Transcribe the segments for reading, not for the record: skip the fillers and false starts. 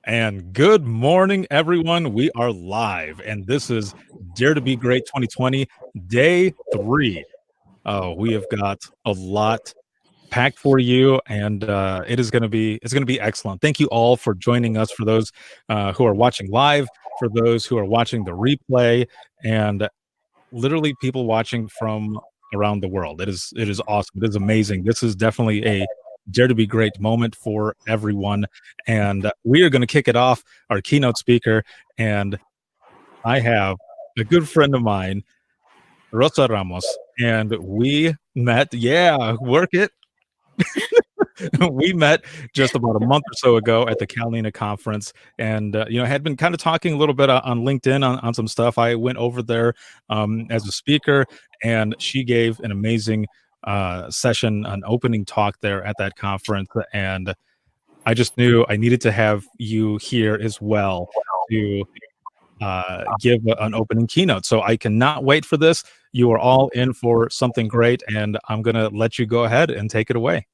And good morning, everyone. We are live, and this is Dare to Be Great 2020, day 3. We have got a lot packed for you, and it's gonna be excellent. Thank you all for joining us. For those who are watching live, for those who are watching the replay, and literally people watching from around the world. It is awesome. It is amazing. This is definitely a dare to be great moment for everyone. And we are going to kick it off. Our keynote speaker, and I have a good friend of mine, Rosa Ramos, and we met. Yeah, work it. We met just about a month or so ago at the Catalina conference, and had been kind of talking a little bit on LinkedIn on some stuff. I went over there as a speaker, and she gave an amazing session, an opening talk there at that conference, and I just knew I needed to have you here as well to give an opening keynote. So I cannot wait for this. You are all in for something great, and I'm gonna let you go ahead and take it away.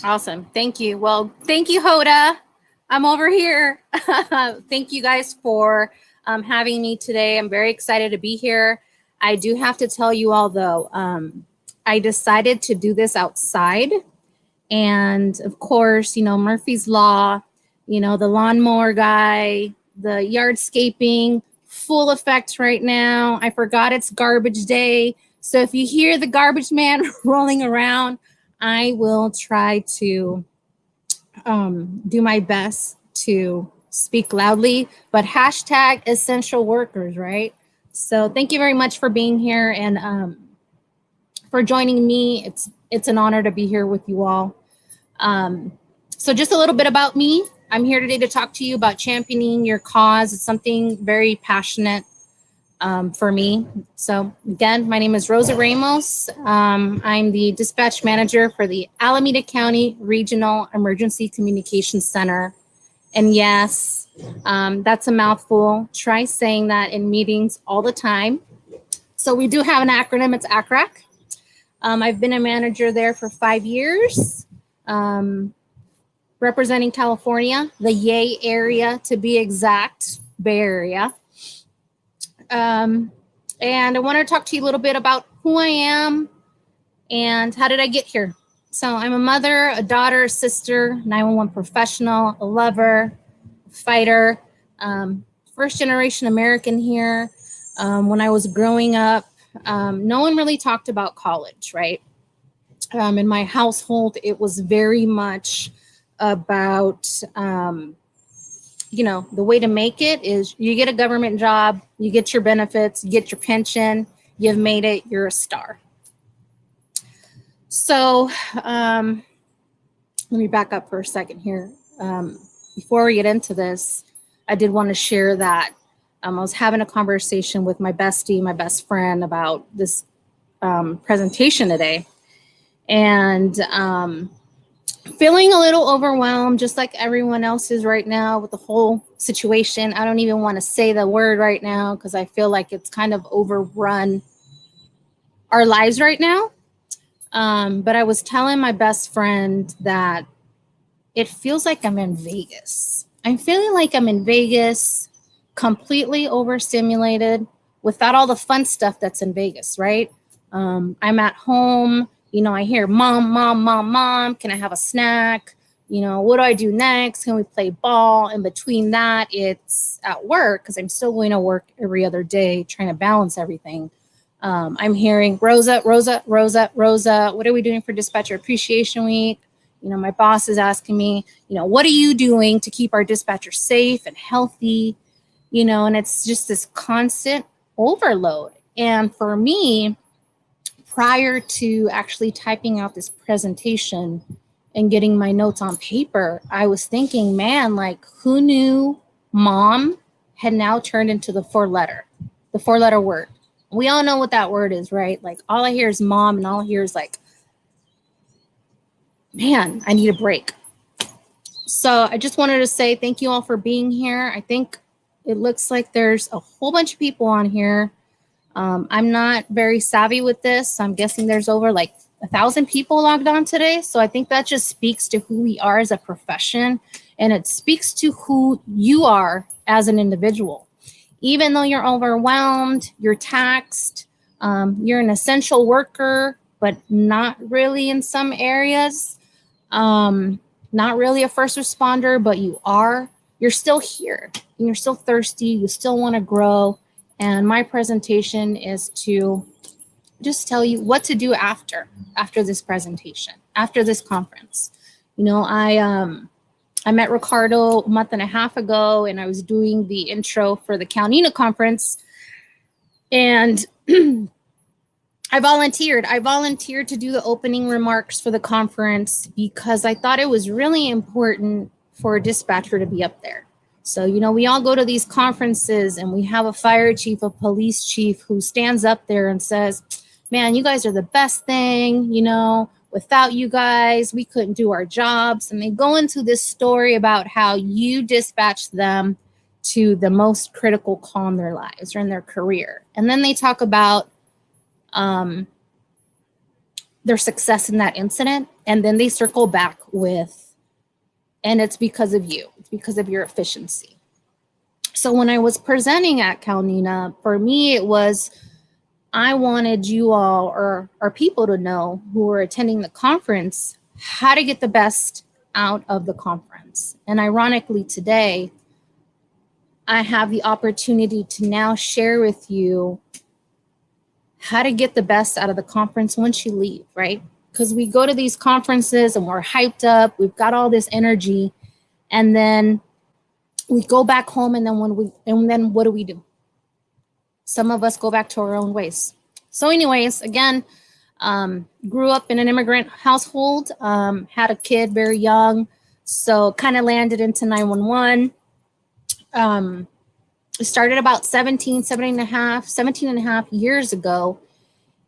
Awesome. Thank you. Well, thank you, Hoda. I'm over here. Thank you guys for having me today. I'm very excited to be here. I do have to tell you all, though, I decided to do this outside. And of course, Murphy's Law, the lawnmower guy, the yardscaping, full effect right now. I forgot it's garbage day. So if you hear the garbage man rolling around, I will try to do my best to speak loudly, but hashtag essential workers, right? So thank you very much for being here and for joining me. It's an honor to be here with you all. So just a little bit about me. I'm here today to talk to you about championing your cause. It's something very passionate for me. So again, my name is Rosa Ramos. I'm the dispatch manager for the Alameda County Regional Emergency Communications Center. And yes, that's a mouthful. Try saying that in meetings all the time. So we do have an acronym. It's ACRAC. I've been a manager there for 5 years, representing California, the Yay area to be exact, Bay Area. And I want to talk to you a little bit about who I am and how did I get here. So I'm a mother, a daughter, a sister, 911 professional, a lover, a fighter, first generation American here. When I was growing up, no one really talked about college, right? In my household, it was very much about the way to make it is you get a government job, you get your benefits, you get your pension, you've made it, you're a star. So let me back up for a second here. Before we get into this, I did want to share that I was having a conversation with my bestie, my best friend, about this presentation today. And feeling a little overwhelmed, just like everyone else is right now with the whole situation. I don't even want to say the word right now because I feel like it's kind of overrun our lives right now. But I was telling my best friend that it feels like I'm in Vegas. I'm feeling like I'm in Vegas, completely overstimulated without all the fun stuff that's in Vegas, right? I'm at home. I hear mom, mom, mom, mom. Can I have a snack? What do I do next? Can we play ball? In between that, it's at work because I'm still going to work every other day trying to balance everything. I'm hearing Rosa, Rosa, Rosa, Rosa. What are we doing for Dispatcher Appreciation Week? My boss is asking me, what are you doing to keep our dispatchers safe and healthy? And it's just this constant overload. And for me, prior to actually typing out this presentation and getting my notes on paper, I was thinking, man, like who knew mom had now turned into the four-letter word. We all know what that word is, right? Like all I hear is mom and all I hear is like, man, I need a break. So I just wanted to say thank you all for being here. I think it looks like there's a whole bunch of people on here. I'm not very savvy with this. I'm guessing there's over like 1,000 people logged on today. So I think that just speaks to who we are as a profession and it speaks to who you are as an individual. Even though you're overwhelmed, you're taxed, you're an essential worker, but not really in some areas, not really a first responder, but you are, you're still here and you're still thirsty, you still want to grow. And my presentation is to just tell you what to do after this presentation, after this conference. You know, I met Ricardo a month and a half ago, and I was doing the intro for the Calnina conference, and I volunteered to do the opening remarks for the conference because I thought it was really important for a dispatcher to be up there. So, you know, we all go to these conferences and we have a fire chief, a police chief who stands up there and says, man, you guys are the best thing, you know, without you guys, we couldn't do our jobs. And they go into this story about how you dispatched them to the most critical call in their lives or in their career. And then they talk about their success in that incident. And then they circle back with, and it's because of you, it's because of your efficiency. So when I was presenting at Calnina, for me, it was, I wanted you all or people to know who were attending the conference how to get the best out of the conference. And ironically, today, I have the opportunity to now share with you how to get the best out of the conference once you leave, right? Because we go to these conferences and we're hyped up, we've got all this energy, and then we go back home, and then what do we do? Some of us go back to our own ways. So anyways, again, grew up in an immigrant household, had a kid very young, so kind of landed into 911. Started about 17 and a half years ago.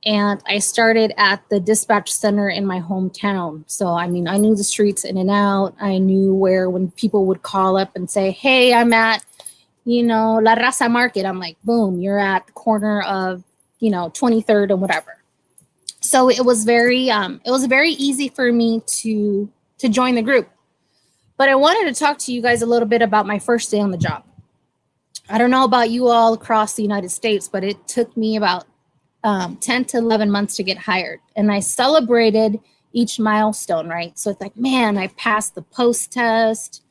And I started at the dispatch center in my hometown. So, I mean, I knew the streets in and out. I knew where when people would call up and say, hey, I'm at, you know, La Raza Market. I'm like, boom, you're at the corner of, you know, 23rd and whatever. So it was very easy for me to join the group. But I wanted to talk to you guys a little bit about my first day on the job. I don't know about you all across the United States, but it took me about 10 to 11 months to get hired. And I celebrated each milestone, right? So it's like, man, I passed the post test.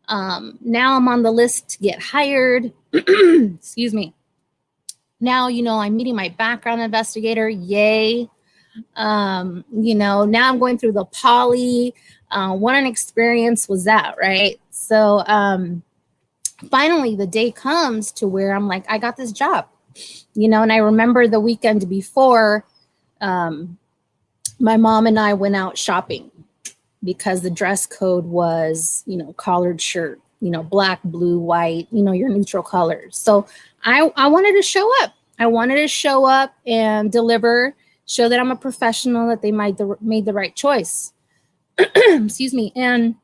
Now I'm on the list to get hired. Excuse me. Now, you know, I'm meeting my background investigator. Yay. You know, now I'm going through the poly. What an experience was that, right? So, finally the day comes to where I'm like, I got this job, you know. And I remember the weekend before, my mom and I went out shopping because the dress code was, you know, collared shirt, you know, black, blue, white, you know, your neutral colors. So I wanted to show up. I wanted to show up and deliver, show that I'm a professional, that they made the right choice. Excuse me. And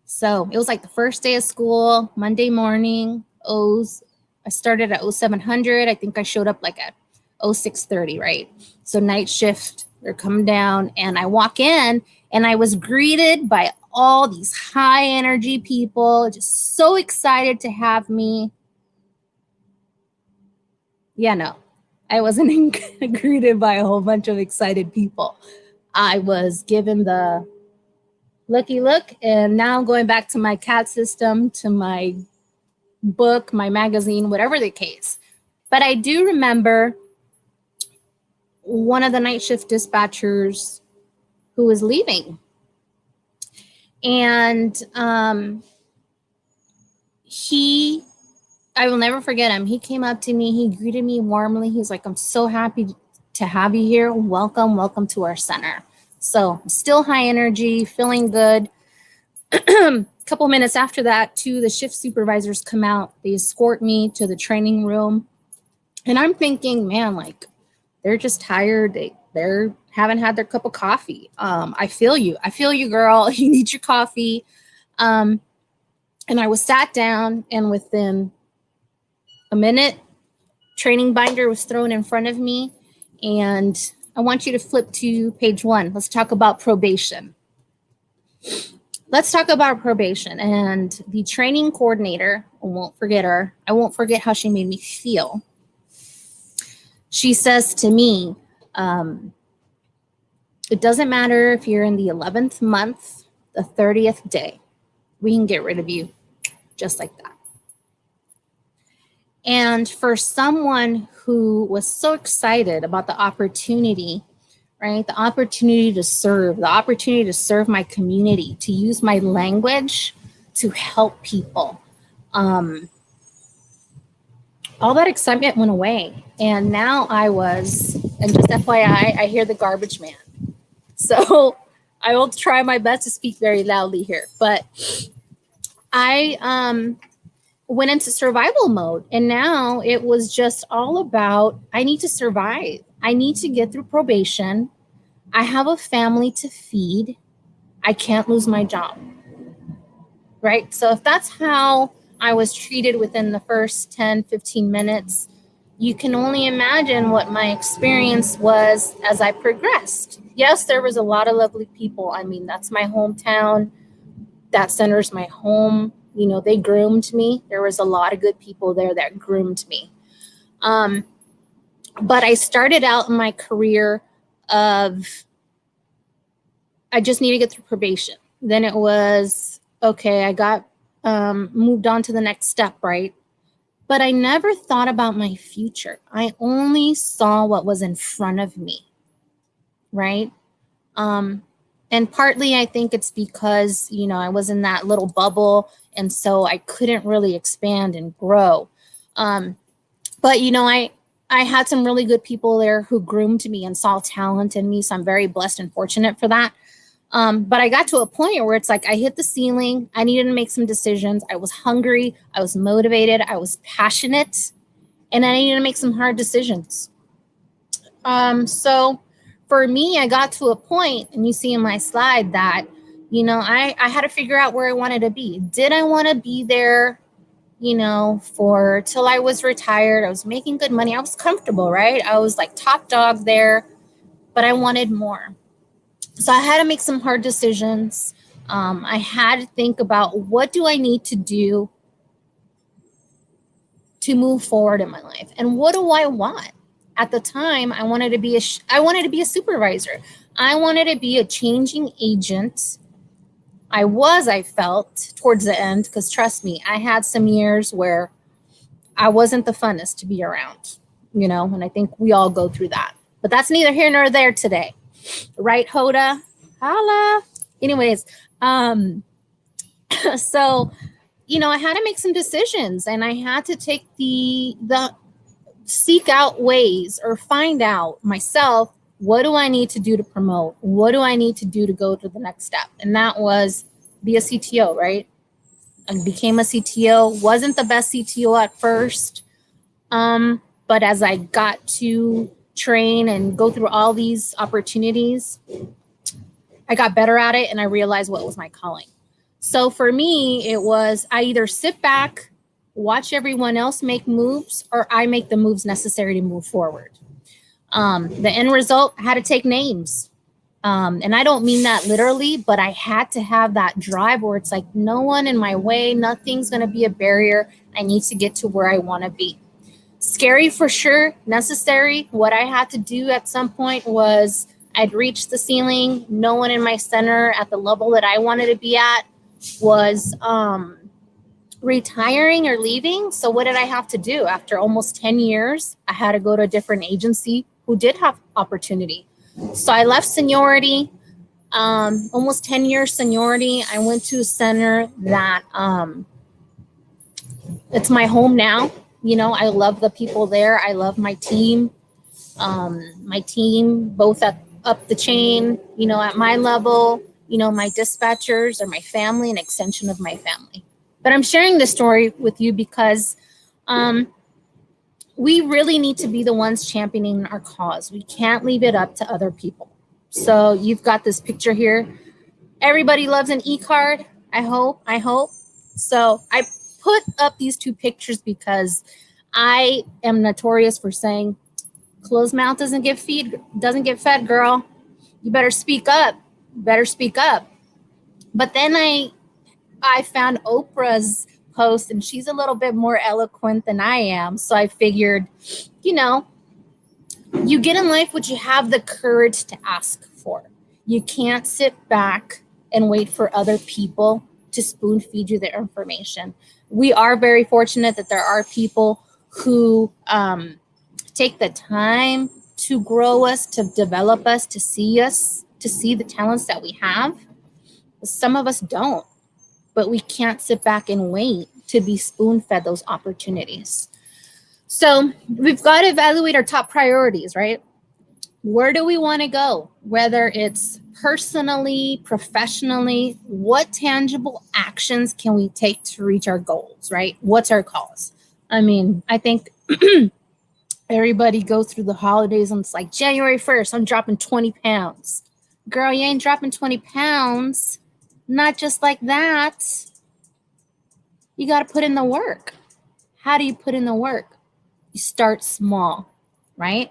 so it was like the first day of school, Monday morning. I started at 0700. I think I showed up like at 0630, right? So night shift, they're coming down, and I walk in, and I was greeted by all these high energy people, just so excited to have me. Yeah, no, I wasn't greeted by a whole bunch of excited people. I was given the looky look, and now going back to my CAD system, to my book, my magazine, whatever the case. But I do remember one of the night shift dispatchers who was leaving. And I will never forget him. He came up to me, he greeted me warmly. He's like, I'm so happy to have you here. Welcome to our center. So still high energy, feeling good. A couple minutes after that, two of the shift supervisors come out. They escort me to the training room. And I'm thinking, man, like, they're just tired. They're haven't had their cup of coffee. I feel you, girl. You need your coffee. And I was sat down, and within a minute, training binder was thrown in front of me. And I want you to flip to page 1. Let's talk about probation. let's talk about probation. And the training coordinator, I won't forget her. I won't forget how she made me feel. She says to me, it doesn't matter if you're in the 11th month, the 30th day, we can get rid of you just like that. And for someone who was so excited about the opportunity, right? The opportunity to serve, the opportunity to serve my community, to use my language to help people. All that excitement went away. And now and just FYI, I hear the garbage man. So I will try my best to speak very loudly here. But I went into survival mode. And now it was just all about I need to survive. I need to get through probation. I have a family to feed. I can't lose my job. Right? So if that's how I was treated within the first 10, 15 minutes, you can only imagine what my experience was as I progressed. Yes, there was a lot of lovely people. I mean, that's my hometown. That center's my home. You know, they groomed me. There was a lot of good people there that groomed me. But I started out in my career of I just need to get through probation. Then it was, okay, I got moved on to the next step, right? But I never thought about my future. I only saw what was in front of me, right? And partly I think it's because, you know, I was in that little bubble and so I couldn't really expand and grow. But, you know, I had some really good people there who groomed me and saw talent in me. So I'm very blessed and fortunate for that. But I got to a point where it's like I hit the ceiling. I needed to make some decisions. I was hungry. I was motivated. I was passionate. And I needed to make some hard decisions. So for me, I got to a point, and you see in my slide that, you know, I had to figure out where I wanted to be. Did I want to be there, you know, for till I was retired? I was making good money. I was comfortable, right? I was like top dog there, but I wanted more. So I had to make some hard decisions. I had to think about what do I need to do to move forward in my life, and what do I want? At the time, I wanted to be a supervisor. I wanted to be a changing agent. I felt towards the end, because trust me, I had some years where I wasn't the funnest to be around, you know, and I think we all go through that. But that's neither here nor there today. Right, Hoda? Holla. Anyways, so, you know, I had to make some decisions, and I had to take the seek out ways or find out myself, what do I need to do to promote? What do I need to do to go to the next step? And that was be a CTO, right? I became a CTO, wasn't the best CTO at first. But as I got to train and go through all these opportunities, I got better at it and I realized what was my calling. So for me, it was I either sit back, watch everyone else make moves, or I make the moves necessary to move forward. The end result, I had to take names. And I don't mean that literally, but I had to have that drive where it's like, no one in my way, nothing's going to be a barrier. I need to get to where I want to be. Scary for sure, necessary. What I had to do at some point was I'd reached the ceiling. No one in my center at the level that I wanted to be at was retiring or leaving. So what did I have to do? After almost 10 years, I had to go to a different agency who did have opportunity. So I left seniority, almost 10 years seniority. I went to a center that it's my home now. You know, I love the people there. I love my team. My team, both up the chain, you know, at my level, you know, my dispatchers are my family, an extension of my family. But I'm sharing this story with you because we really need to be the ones championing our cause. We can't leave it up to other people. So you've got this picture here. Everybody loves an e-card. I hope. So I put up these two pictures because I am notorious for saying, closed mouth doesn't get fed, girl. You better speak up. But then I found Oprah's post, and she's a little bit more eloquent than I am. So I figured, you know, you get in life what you have the courage to ask for. You can't sit back and wait for other people to spoon feed you the information. We are very fortunate that there are people who take the time to grow us, to develop us, to see the talents that we have. Some of us don't, but we can't sit back and wait to be spoon fed those opportunities. So we've got to evaluate our top priorities, right? Where do we want to go? Whether it's personally, professionally, what tangible actions can we take to reach our goals, right? What's our cause? I mean, I think everybody goes through the holidays and it's like January 1st, I'm dropping 20 pounds. Girl, you ain't dropping 20 pounds. Not just like that. You got to put in the work. How do you put in the work? You start small, right?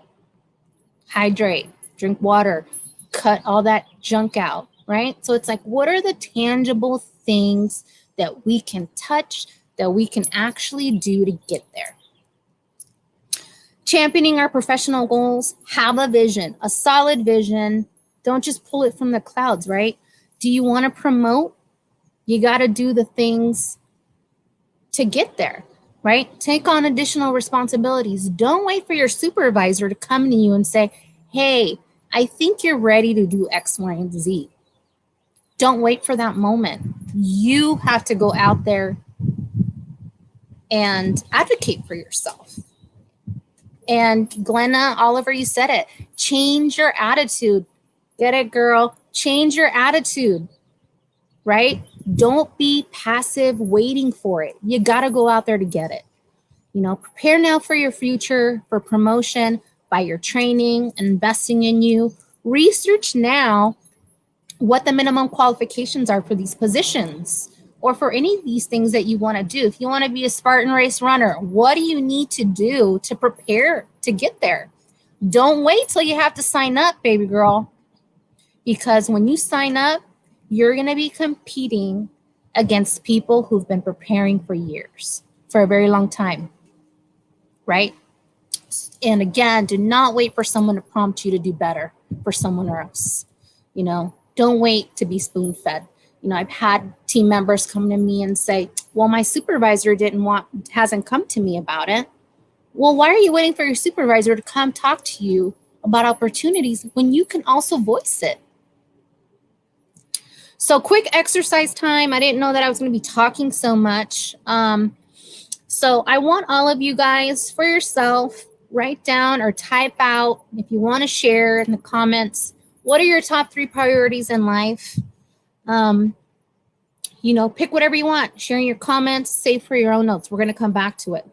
Hydrate, drink water, cut all that junk out, right? So it's like, what are the tangible things that we can touch, that we can actually do to get there? Championing our professional goals, have a vision, a solid vision. Don't just pull it from the clouds, right? Do you want to promote? You got to do the things to get there, right? Take on additional responsibilities. Don't wait for your supervisor to come to you and say, hey, I think you're ready to do X, Y, and Z. Don't wait for that moment. You have to go out there and advocate for yourself. And Glenna, Oliver, you said it. Change your attitude. Get it, girl? Change your attitude, right? Don't be passive waiting for it. You got to go out there to get it. You know, prepare now for your future, for promotion, by your training, investing in you. Research now what the minimum qualifications are for these positions or for any of these things that you want to do. If you want to be a Spartan race runner, what do you need to do to prepare to get there? Don't wait till you have to sign up, baby girl, because when you sign up, you're going to be competing against people who've been preparing for years, for a very long time, right? And again, do not wait for someone to prompt you to do better for someone else. You know, don't wait to be spoon fed. You know, I've had team members come to me and say, well, my supervisor hasn't come to me about it. Well, why are you waiting for your supervisor to come talk to you about opportunities when you can also voice it? So quick exercise time. I didn't know that I was going to be talking so much. So I want all of you guys, for yourself, write down or type out, if you want to share in the comments, what are your top 3 priorities in life? You know, pick whatever you want. Sharing your comments, save for your own notes. We're going to come back to it.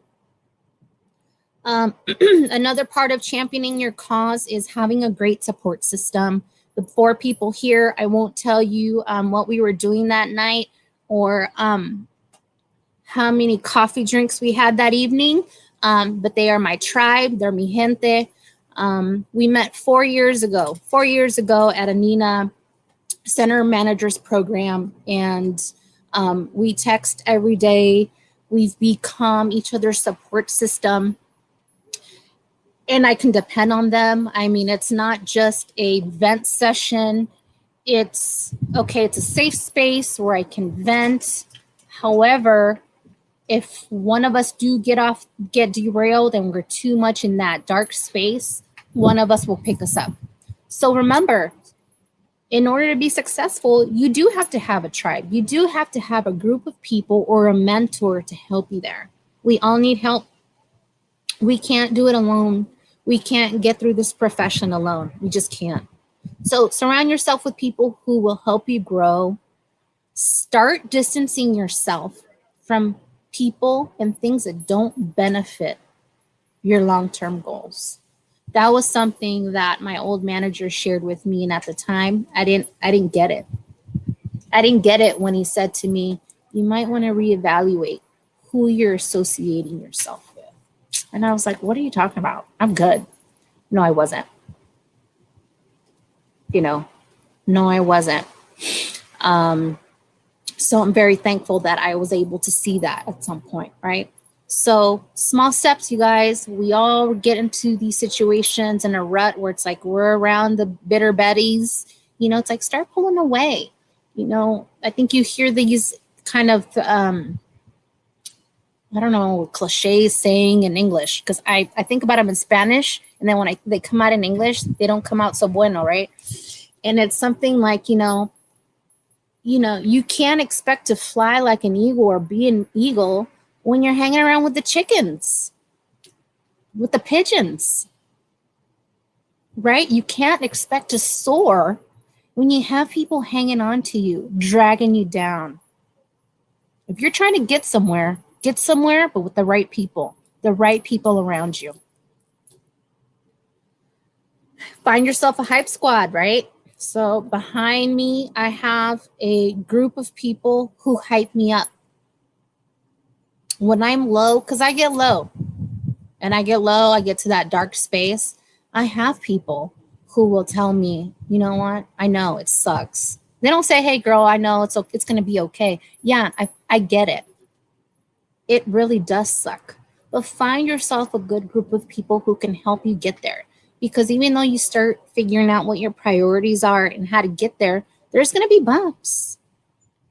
Another part of championing your cause is having a great support system. The 4 people here, I won't tell you what we were doing that night or how many coffee drinks we had that evening, but they are my tribe. They're mi gente. We met 4 years ago at a Nina Center Managers Program, and we text every day. We've become each other's support system, and I can depend on them. I mean, it's not just a vent session. It's okay, it's a safe space where I can vent. However, if one of us get derailed and we're too much in that dark space, one of us will pick us up. So remember, in order to be successful, you do have to have a tribe. You do have to have a group of people or a mentor to help you there. We all need help. We can't do it alone. We can't get through this profession alone. We just can't. So surround yourself with people who will help you grow. Start distancing yourself from people and things that don't benefit your long-term goals. That was something that my old manager shared with me, and at the time I didn't get it. I didn't get it when he said to me, you might want to reevaluate who you're associating yourself with. And I was like, what are you talking about? I'm good. No, I wasn't. You know, no, I wasn't. So I'm very thankful that I was able to see that at some point, right? So small steps, you guys. We all get into these situations in a rut where it's like we're around the bitter betties. It's like start pulling away. I think you hear these kind of I don't know, cliches saying in English because I think about them in Spanish, and then when they come out in English, they don't come out so bueno, right? And it's something like, you can't expect to fly like an eagle or be an eagle when you're hanging around with the chickens, with the pigeons, right? You can't expect to soar when you have people hanging on to you, dragging you down. If you're trying to get somewhere, but with the right people around you. Find yourself a hype squad, right? So behind me, I have a group of people who hype me up. When I'm low, because I get low, I get to that dark space. I have people who will tell me, you know what? I know it sucks. They don't say, hey, girl, I know it's going to be okay. Yeah, I get it. It really does suck. But find yourself a good group of people who can help you get there. Because even though you start figuring out what your priorities are and how to get there, there's going to be bumps.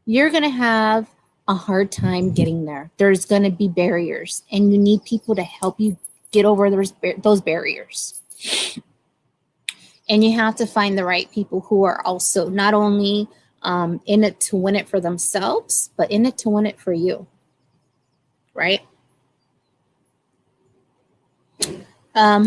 You're going to have a hard time getting there. There's going to be barriers, and you need people to help you get over those barriers. And you have to find the right people who are also not only in it to win it for themselves, but in it to win it for you. Right?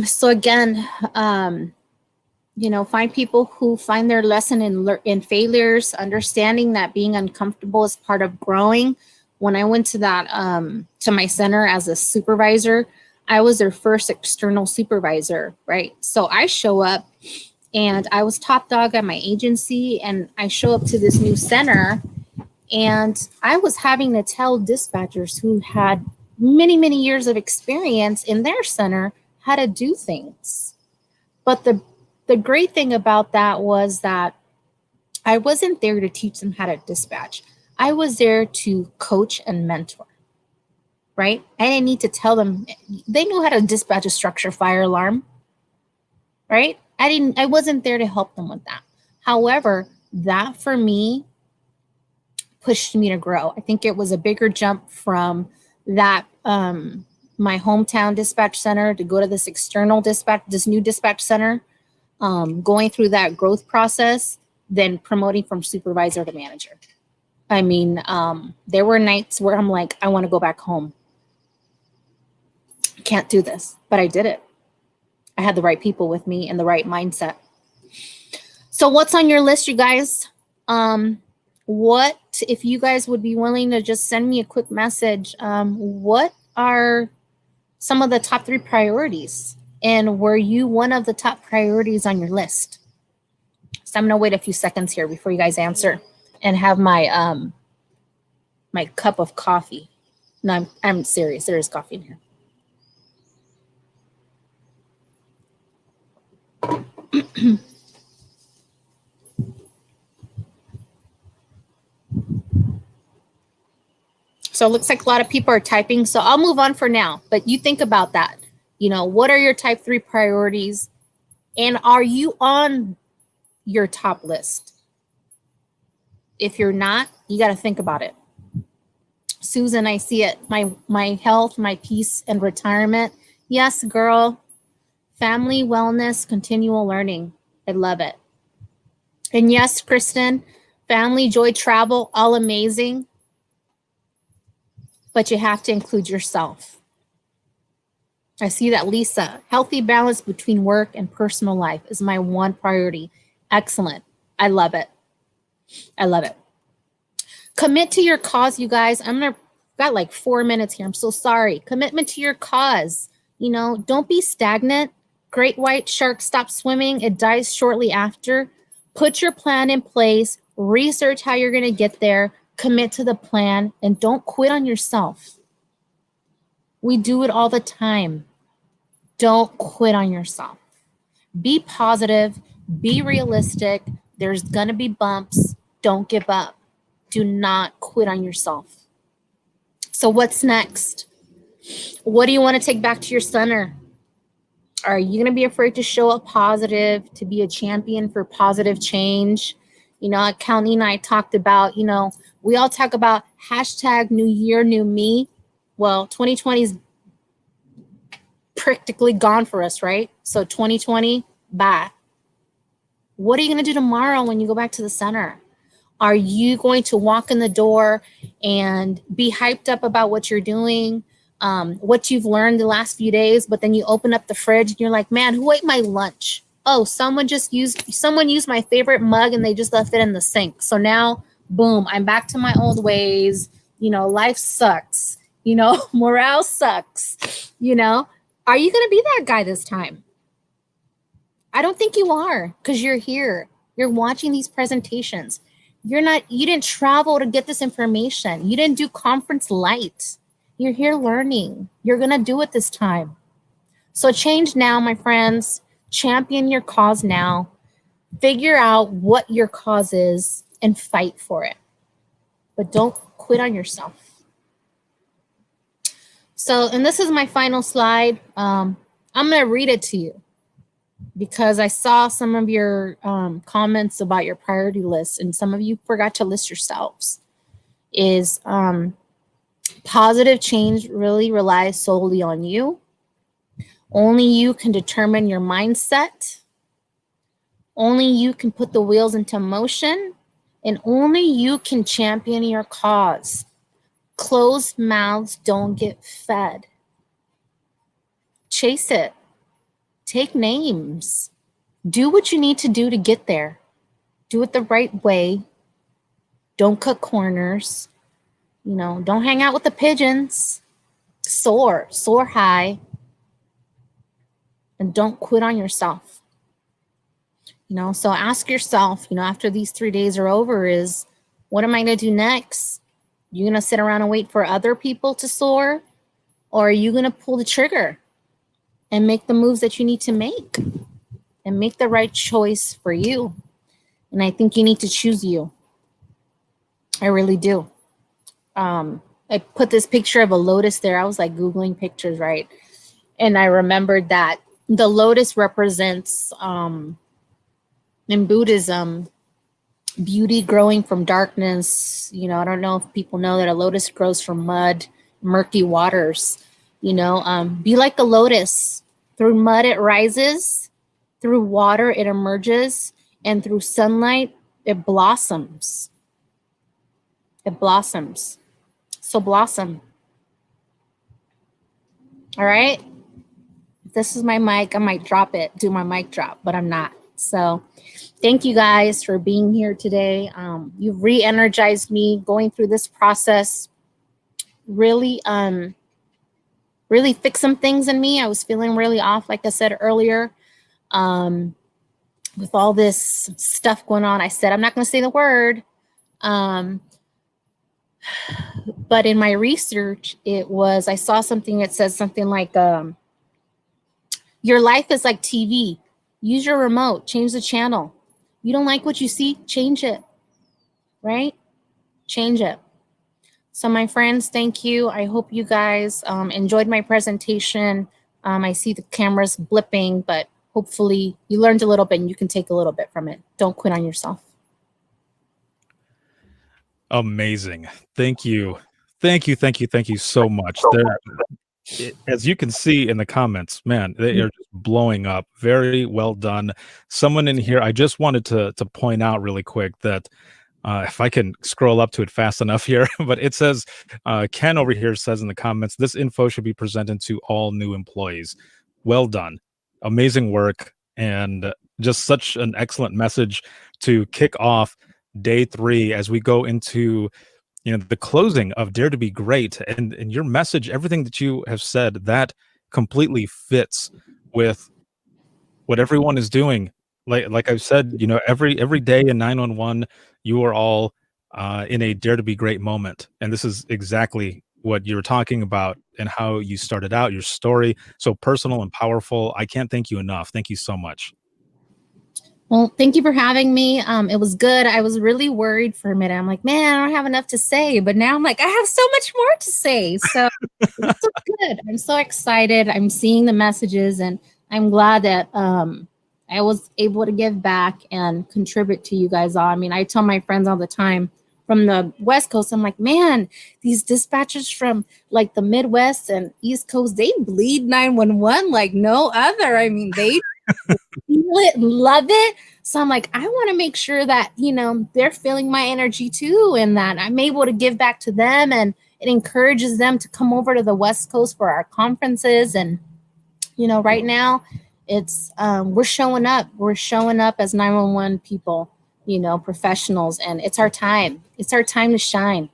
So again, find people who find their lesson in failures, understanding that being uncomfortable is part of growing. When I went to my center as a supervisor, I was their first external supervisor, right? So I show up, and I was top dog at my agency, and I show up to this new center, and I was having to tell dispatchers who had many, many years of experience in their center how to do things. But the great thing about that was that I wasn't there to teach them how to dispatch. I was there to coach and mentor, right? I didn't need to tell them. They knew how to dispatch a structure fire alarm, right? I wasn't there to help them with that. However, that for me pushed me to grow. I think it was a bigger jump from that my hometown dispatch center to go to this new dispatch center, going through that growth process, than promoting from supervisor to manager. I mean, there were nights where I'm like, I want to go back home. Can't do this, but I did it. I had the right people with me and the right mindset. So what's on your list, you guys? What if you guys would be willing to just send me a quick message? What are some of the top 3 priorities? And were you one of the top priorities on your list? So I'm gonna wait a few seconds here before you guys answer and have my my cup of coffee. No, I'm serious. There is coffee in here. So it looks like a lot of people are typing. So I'll move on for now. But you think about that. What are your type 3 priorities? And are you on your top list? If you're not, you got to think about it. Susan, I see it. My health, my peace, and retirement. Yes, girl. Family, wellness, continual learning. I love it. And yes, Kristen, family, joy, travel, all amazing. But you have to include yourself. I see that, Lisa. Healthy balance between work and personal life is my one priority. Excellent. I love it. I love it. Commit to your cause, you guys. Got like 4 minutes here. I'm so sorry. Commitment to your cause. Don't be stagnant. Great white shark stops swimming. It dies shortly after. Put your plan in place. Research how you're going to get there. Commit to the plan, and don't quit on yourself. We do it all the time. Don't quit on yourself. Be positive. Be realistic. There's going to be bumps. Don't give up. Do not quit on yourself. So, what's next? What do you want to take back to your center? Are you going to be afraid to show up positive, to be a champion for positive change? County and I talked about, we all talk about hashtag new year, new me. Well, 2020 is practically gone for us, right? So 2020, bye. What are you going to do tomorrow when you go back to the center? Are you going to walk in the door and be hyped up about what you're doing, what you've learned the last few days, but then you open up the fridge and you're like, man, who ate my lunch? Oh, someone used my favorite mug and they just left it in the sink. So now, boom, I'm back to my old ways. Life sucks. Morale sucks. Are you going to be that guy this time? I don't think you are, because you're here. You're watching these presentations. You didn't travel to get this information. You didn't do conference light. You're here learning. You're going to do it this time. So change now, my friends. Champion your cause now. Figure out what your cause is and fight for it. But don't quit on yourself. So, and this is my final slide. I'm going to read it to you, because I saw some of your comments about your priority list, and some of you forgot to list yourselves. Is positive change really relies solely on you. Only you can determine your mindset. Only you can put the wheels into motion, and only you can champion your cause. Closed mouths don't get fed. Chase it. Take names. Do what you need to do to get there. Do it the right way. Don't cut corners. Don't hang out with the pigeons. Soar high. And don't quit on yourself. So ask yourself, after these 3 days are over, is what am I going to do next? You going to sit around and wait for other people to soar? Or are you going to pull the trigger and make the moves that you need to make and make the right choice for you? And I think you need to choose you. I really do. I put this picture of a lotus there. I was like Googling pictures, right? And I remembered that the lotus represents, in Buddhism, beauty growing from darkness. I don't know if people know that a lotus grows from mud, murky waters. Be like a lotus. Through mud, it rises. Through water, it emerges. And through sunlight, it blossoms. It blossoms. So blossom. All right? If this is my mic, I might drop it, do my mic drop, but I'm not. So thank you guys for being here today. You've re-energized me going through this process. Really, really fix some things in me. I was feeling really off, like I said earlier, with all this stuff going on. I said, I'm not going to say the word. But in my research, I saw something that says something like, your life is like TV. Use your remote, change the channel. You don't like what you see, change it, right? Change it. So my friends, thank you. I hope you guys enjoyed my presentation. I see the cameras blipping, but hopefully you learned a little bit and you can take a little bit from it. Don't quit on yourself. Amazing. Thank you. Thank you so much. As you can see in the comments, man, they are just blowing up. Very well done. Someone in here, I just wanted to point out really quick that if I can scroll up to it fast enough here, but it says, Ken over here says in the comments, this info should be presented to all new employees. Well done. Amazing work. And just such an excellent message to kick off day 3 as we go into the closing of Dare to Be Great. And your message, everything that you have said, that completely fits with what everyone is doing. Like I've said, every day in 911, you are all in a Dare to Be Great moment. And this is exactly what you're talking about and how you started out, your story, so personal and powerful. I can't thank you enough. Thank you so much. Well, thank you for having me. It was good. I was really worried for a minute. I'm like, man, I don't have enough to say. But now I'm like, I have so much more to say. So it's so good. I'm so excited. I'm seeing the messages, and I'm glad that I was able to give back and contribute to you guys all. I mean, I tell my friends all the time from the West Coast, I'm like, man, these dispatchers from like the Midwest and East Coast, they bleed 911 like no other. I mean, they feel it, love it. So I'm like, I want to make sure that, they're feeling my energy too, and that I'm able to give back to them, and it encourages them to come over to the West Coast for our conferences. And, right now it's, we're showing up. We're showing up as 911 people, professionals, and it's our time. It's our time to shine.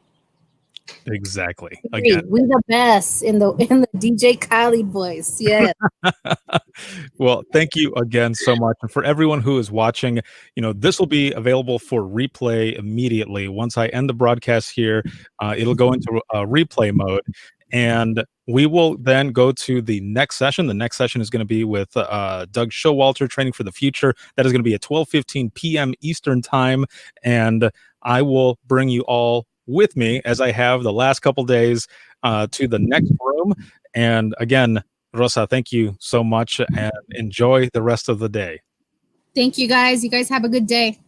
Exactly. Agree. Again. We the best in the DJ Khaled voice. Yes. Well, thank you again so much. And for everyone who is watching, this will be available for replay immediately. Once I end the broadcast here, it'll go into replay mode. And we will then go to the next session. The next session is going to be with Doug Showalter, Training for the Future. That is going to be at 12:15 p.m. Eastern Time. And I will bring you all with me, as I have the last couple days, to the next room. And again, Rosa, thank you so much and enjoy the rest of the day. Thank you guys. You guys have a good day.